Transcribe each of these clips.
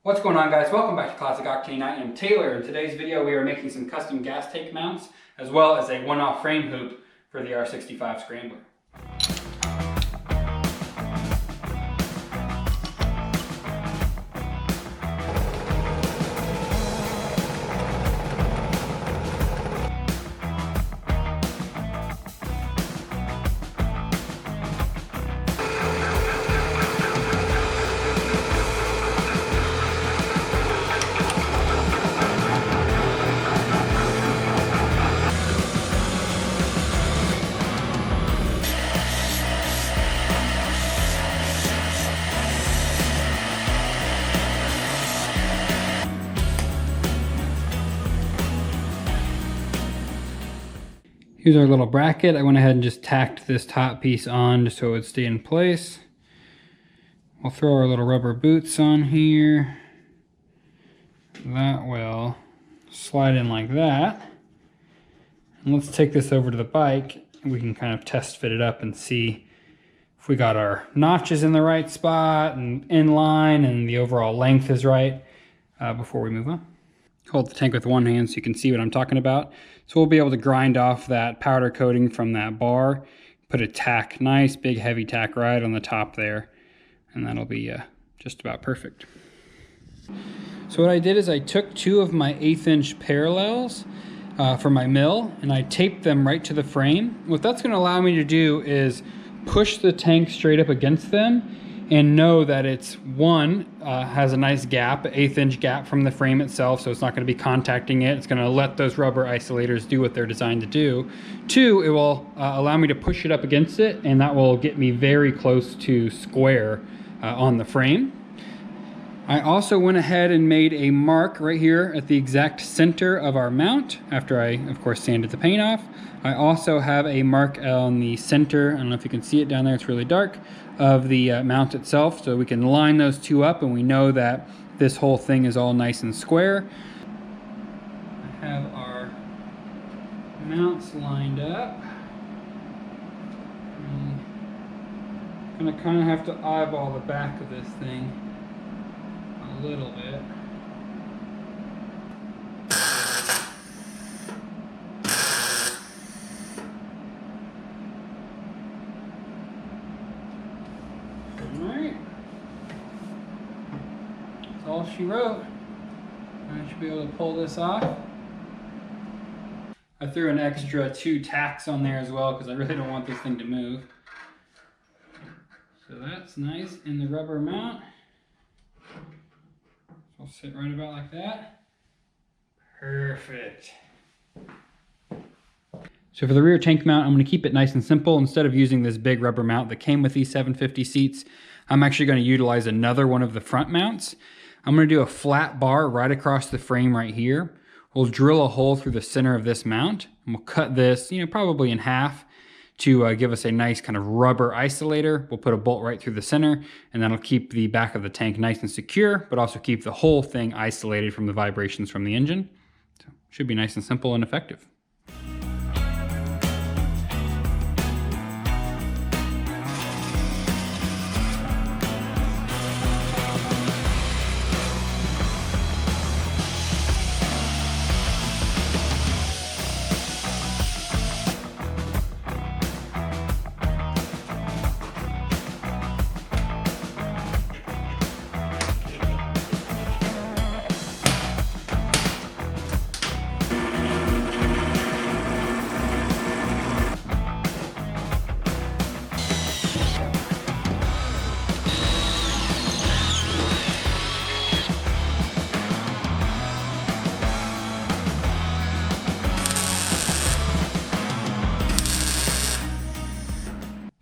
What's going on, guys? Welcome back to Classic Octane. I am Taylor. In today's video we are making some custom gas tank mounts as well as a one-off frame hoop for the R65 Scrambler. Here's our little bracket. I went ahead and just tacked this top piece on just so it would stay in place. We'll throw our little rubber boots on here. That will slide in like that. And let's take this over to the bike and we can kind of test fit it up and see if we got our notches in the right spot and in line and the overall length is right before we move on. Hold the tank with one hand so you can see what I'm talking about. So we'll be able to grind off that powder coating from that bar, put a tack, nice big heavy tack right on the top there, and that'll be just about perfect. So what I did is I took two of my 1/8 inch parallels for my mill and I taped them right to the frame. What that's going to allow me to do is push the tank straight up against them and know that it's has a nice gap, an 1/8 inch gap from the frame itself, so it's not going to be contacting it. It's going to let those rubber isolators do what they're designed to do. Two, it will allow me to push it up against it, and that will get me very close to square on the frame. I also went ahead and made a mark right here at the exact center of our mount after I, of course, sanded the paint off. I also have a mark on the center, I don't know if you can see it down there, it's really dark, of the mount itself, so we can line those two up and we know that this whole thing is all nice and square. I have our mounts lined up. I'm gonna kind of have to eyeball the back of this thing a little bit. Alright, that's all she wrote. I should be able to pull this off. I threw an extra 2 tacks on there as well because I really don't want this thing to move. So that's nice in the rubber mount. I'll sit right about like that. Perfect. So for the rear tank mount, I'm going to keep it nice and simple. Instead of using this big rubber mount that came with these 750 seats, I'm actually going to utilize another one of the front mounts. I'm going to do a flat bar right across the frame right here. We'll drill a hole through the center of this mount, and we'll cut this, probably in half to give us a nice kind of rubber isolator. We'll put a bolt right through the center, and that'll keep the back of the tank nice and secure, but also keep the whole thing isolated from the vibrations from the engine. So should be nice and simple and effective.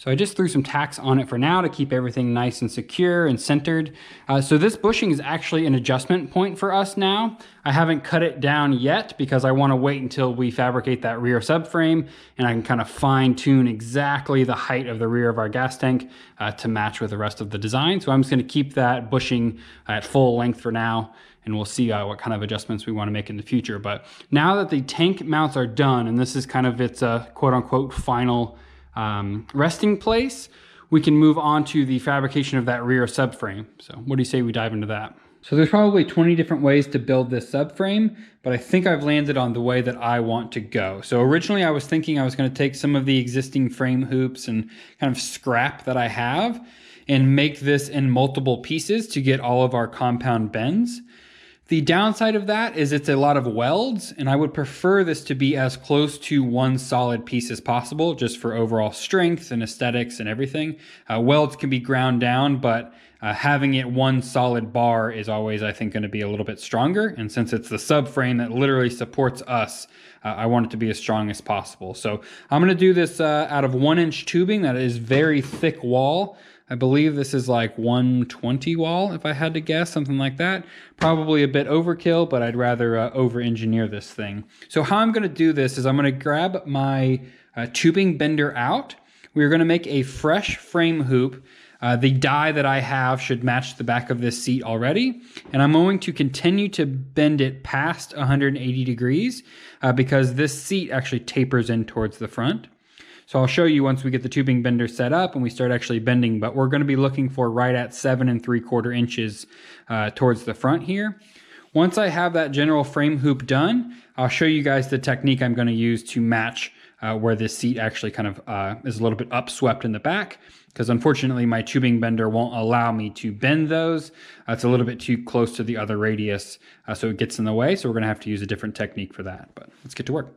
So I just threw some tacks on it for now to keep everything nice and secure and centered. So this bushing is actually an adjustment point for us now. I haven't cut it down yet because I want to wait until we fabricate that rear subframe and I can kind of fine tune exactly the height of the rear of our gas tank to match with the rest of the design. So I'm just going to keep that bushing at full length for now, and we'll see what kind of adjustments we want to make in the future. But now that the tank mounts are done, and this is kind of its quote unquote final resting place, we can move on to the fabrication of that rear subframe. So what do you say we dive into that? So there's probably 20 different ways to build this subframe, but I think I've landed on the way that I want to go. So originally I was thinking I was going to take some of the existing frame hoops and kind of scrap that I have and make this in multiple pieces to get all of our compound bends. The downside of that is it's a lot of welds, and I would prefer this to be as close to one solid piece as possible, just for overall strength and aesthetics and everything. Welds can be ground down, but having it one solid bar is always, I think, going to be a little bit stronger. And since it's the subframe that literally supports us, I want it to be as strong as possible. So I'm going to do this out of 1-inch tubing that is very thick wall. I believe this is like 120 wall, if I had to guess, something like that. Probably a bit overkill, but I'd rather over-engineer this thing. So how I'm gonna do this is I'm gonna grab my tubing bender out. We're gonna make a fresh frame hoop. The die that I have should match the back of this seat already. And I'm going to continue to bend it past 180 degrees because this seat actually tapers in towards the front. So I'll show you once we get the tubing bender set up and we start actually bending, but we're going to be looking for right at 7 3/4 inches towards the front here. Once I have that general frame hoop done, I'll show you guys the technique I'm going to use to match where this seat actually kind of is a little bit upswept in the back, because unfortunately my tubing bender won't allow me to bend those. It's a little bit too close to the other radius, so it gets in the way. So we're going to have to use a different technique for that, but let's get to work.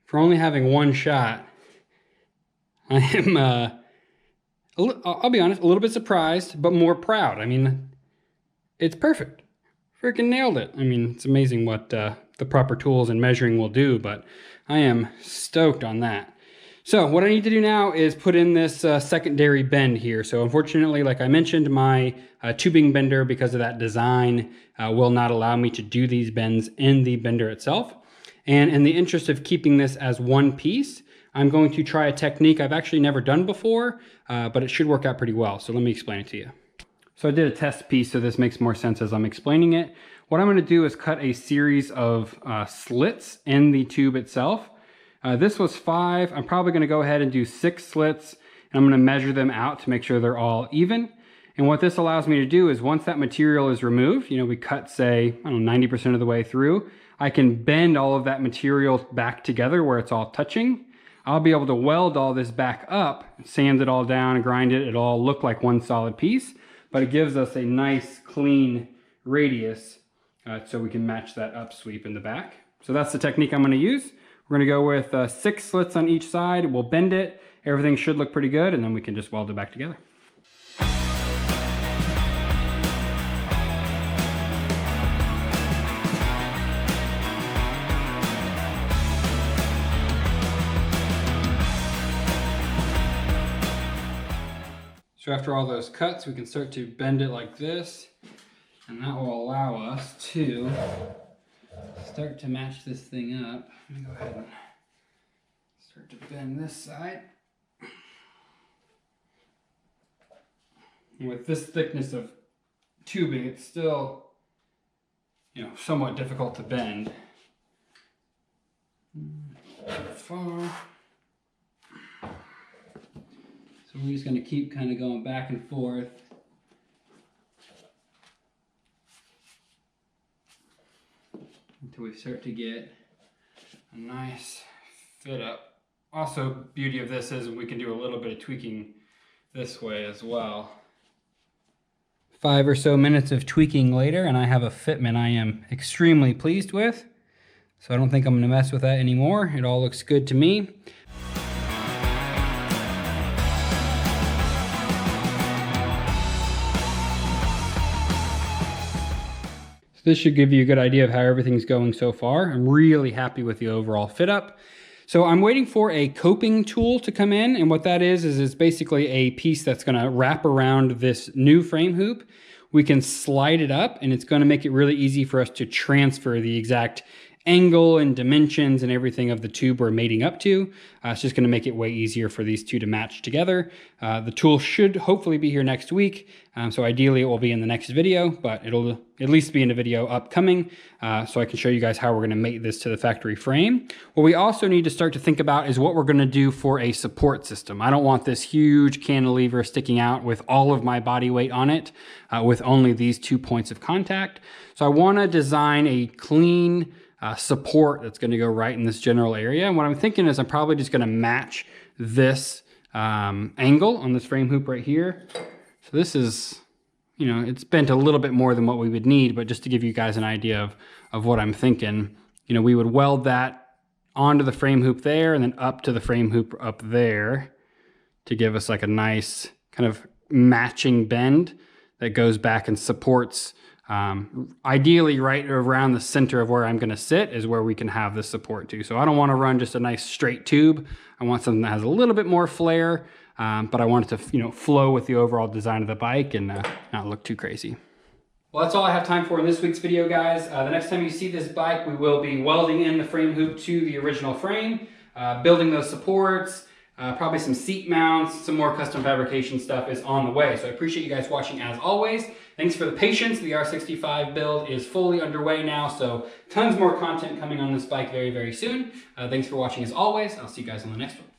For only having one shot, I am, I'll be honest, a little bit surprised, but more proud. I mean, it's perfect. Freaking nailed it. I mean, it's amazing what the proper tools and measuring will do, but I am stoked on that. So what I need to do now is put in this secondary bend here. So unfortunately, like I mentioned, my tubing bender, because of that design, will not allow me to do these bends in the bender itself. And in the interest of keeping this as one piece, I'm going to try a technique I've actually never done before, but it should work out pretty well. So let me explain it to you. So I did a test piece, so this makes more sense as I'm explaining it. What I'm going to do is cut a series of slits in the tube itself. This was 5. I'm probably going to go ahead and do 6 slits, and I'm going to measure them out to make sure they're all even. And what this allows me to do is once that material is removed, you know, we cut, say, I don't know, 90% of the way through, I can bend all of that material back together where it's all touching. I'll be able to weld all this back up, sand it all down, grind it, it'll all look like one solid piece, but it gives us a nice clean radius so we can match that upsweep in the back. So that's the technique I'm going to use. We're going to go with 6 slits on each side. We'll bend it. Everything should look pretty good, and then we can just weld it back together. So after all those cuts, we can start to bend it like this, and that will allow us to start to match this thing up. Let me go ahead and start to bend this side. And with this thickness of tubing, it's still, you know, somewhat difficult to bend. Far. So we're just going to keep kind of going back and forth. Until we start to get a nice fit up. Also, beauty of this is we can do a little bit of tweaking this way as well. 5 or so minutes of tweaking later, and I have a fitment I am extremely pleased with. So I don't think I'm going to mess with that anymore. It all looks good to me. This should give you a good idea of how everything's going so far. I'm really happy with the overall fit up. So I'm waiting for a coping tool to come in, and what that is it's basically a piece that's gonna wrap around this new frame hoop. We can slide it up, and it's gonna make it really easy for us to transfer the exact angle and dimensions and everything of the tube we're mating up to. It's just going to make it way easier for these two to match together. The tool should hopefully be here next week. So ideally it will be in the next video, but it'll at least be in a video upcoming, so I can show you guys how we're going to mate this to the factory frame. What we also need to start to think about is what we're going to do for a support system. I don't want this huge cantilever sticking out with all of my body weight on it, with only these 2 points of contact. So I want to design a clean support that's going to go right in this general area. And what I'm thinking is I'm probably just going to match this angle on this frame hoop right here. So this is, you know, it's bent a little bit more than what we would need, but just to give you guys an idea of what I'm thinking, you know, we would weld that onto the frame hoop there and then up to the frame hoop up there to give us like a nice kind of matching bend that goes back and supports. Ideally right around the center of where I'm going to sit is where we can have this support too. So I don't want to run just a nice straight tube. I want something that has a little bit more flair, but I want it to, you know, flow with the overall design of the bike and not look too crazy. Well, that's all I have time for in this week's video, guys. The next time you see this bike, we will be welding in the frame hoop to the original frame, building those supports, probably some seat mounts, some more custom fabrication stuff is on the way. So I appreciate you guys watching as always. Thanks for the patience. The R65 build is fully underway now, so tons more content coming on this bike very, very soon. Thanks for watching as always. I'll see you guys on the next one.